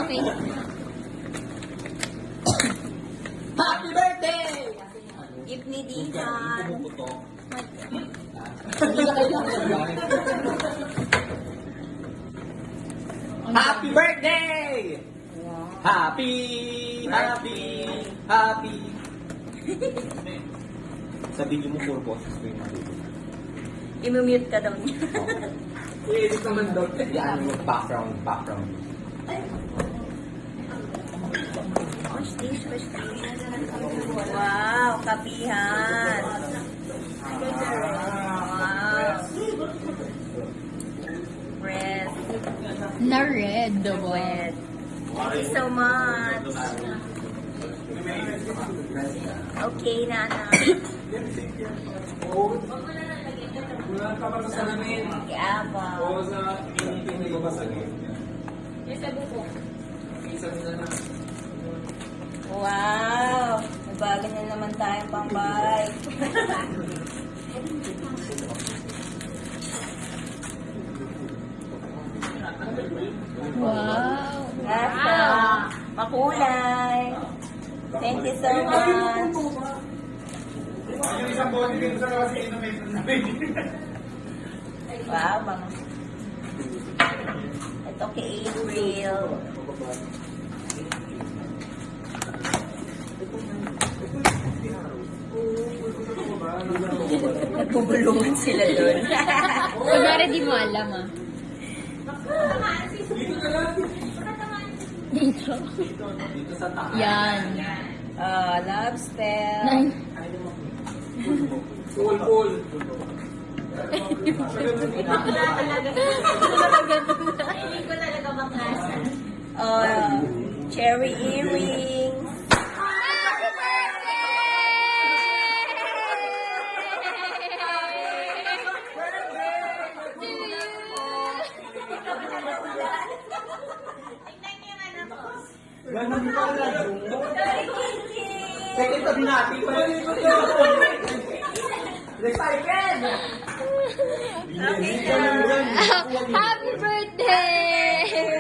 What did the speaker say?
Okay. Happy birthday! Gift ni Dihan. Hindi na kailangan. Happy birthday! Happy! Sabihin mo puro boses ko yung matulog. I-mute ka daw niya. I-edit naman daw. Yan yung background. Wow, kapihan. Wow. Red. Na red. Red. Thank you so much. Okay, Nana. Wala ka pa sa namin. Kiaba. O sa initin na ibabasagin. Yes, sabi ko. Isa nila na. Wow! May bago na naman tayong pang-bike. Wow. Asa, makulay. Thank you so much. Yung isang bote dito sa labas inumin. Wow, mga. Ito kay April. Nagbubulungan sila doon. Kunwari di mo alam ah. Dito. Dito sa taas. Yan. Love spell. Nine. Cool. Hindi ko talaga maklasa. Cherry earrings. Ganun pala. Second tabi natin. Recycle! Okay, Happy birthday!